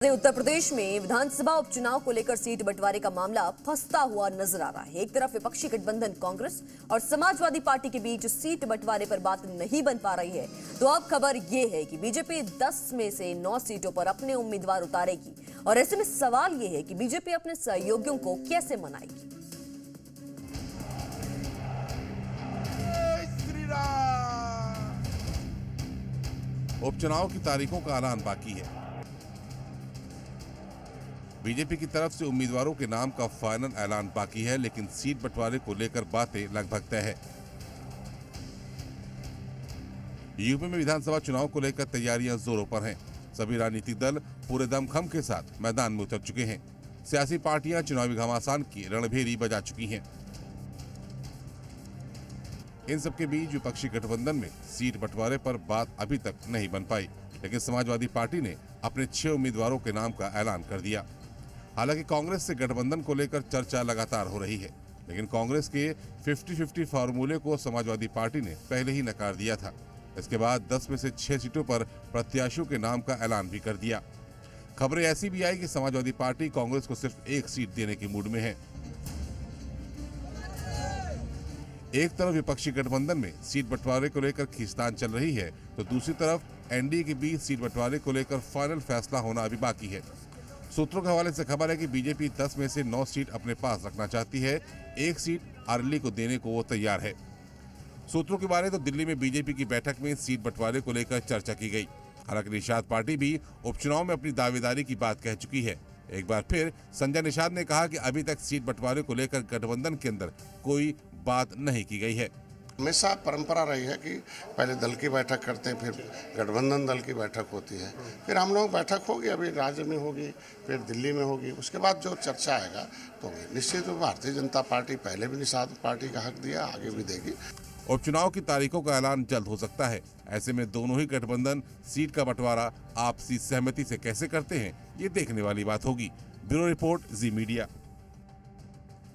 उत्तर प्रदेश में विधानसभा उपचुनाव को लेकर सीट बंटवारे का मामला फंसता हुआ नजर आ रहा है। एक तरफ विपक्षी गठबंधन कांग्रेस और समाजवादी पार्टी के बीच सीट बंटवारे पर बात नहीं बन पा रही है, तो अब खबर ये है कि बीजेपी 10 में से 9 सीटों पर अपने उम्मीदवार उतारेगी और ऐसे में सवाल ये है कि बीजेपी अपने सहयोगियों को कैसे मनाएगी। उपचुनाव की तारीखों का ऐलान बाकी है। बीजेपी की तरफ से उम्मीदवारों के नाम का फाइनल ऐलान बाकी है, लेकिन सीट बंटवारे को लेकर बातें लगभग तय है। यूपी में विधानसभा चुनाव को लेकर तैयारियां जोरों पर हैं। सभी राजनीतिक दल पूरे दमखम के साथ मैदान में उतर चुके हैं। सियासी पार्टियां चुनावी घमासान की रणभेरी बजा चुकी हैं। इन सबके बीच विपक्षी गठबंधन में सीट बंटवारे पर बात अभी तक नहीं बन पाई, लेकिन समाजवादी पार्टी ने अपने 6 उम्मीदवारों के नाम का ऐलान कर दिया। हालांकि कांग्रेस से गठबंधन को लेकर चर्चा लगातार हो रही है, लेकिन कांग्रेस के 50-50 फार्मूले को समाजवादी पार्टी ने पहले ही नकार दिया था। इसके बाद 10 में से 6 सीटों पर प्रत्याशियों के नाम का ऐलान भी कर दिया। खबरें ऐसी भी आई कि समाजवादी पार्टी कांग्रेस को सिर्फ 1 सीट देने के मूड में है। एक तरफ विपक्षी गठबंधन में सीट बंटवारे को लेकर खींचतान चल रही है, तो दूसरी तरफ एनडीए के बीच सीट बंटवारे को लेकर फाइनल फैसला होना अभी बाकी है। सूत्रों के हवाले से खबर है कि बीजेपी 10 में से 9 सीट अपने पास रखना चाहती है। 1 सीट आरएलडी को देने को वो तैयार है। सूत्रों की माने तो दिल्ली में बीजेपी की बैठक में सीट बंटवारे को लेकर चर्चा की गई। हालांकि निषाद पार्टी भी उपचुनाव में अपनी दावेदारी की बात कह चुकी है। एक बार फिर संजय निषाद ने कहा कि अभी तक सीट बंटवारे को लेकर गठबंधन के अंदर कोई बात नहीं की गई है। हमेशा परंपरा रही है कि पहले दल की बैठक करते हैं, फिर गठबंधन दल की बैठक होती है, फिर हम लोग बैठक होगी, अभी राज्य में होगी, फिर दिल्ली में होगी, उसके बाद जो चर्चा आएगा तो निश्चित रूप भारतीय जनता पार्टी पहले भी निषाद पार्टी का हक दिया, आगे भी देगी। उपचुनाव की तारीखों का ऐलान जल्द हो सकता है। ऐसे में दोनों ही गठबंधन सीट का बंटवारा आपसी सहमति से कैसे करते हैं, ये देखने वाली बात होगी। ब्यूरो रिपोर्ट, जी मीडिया।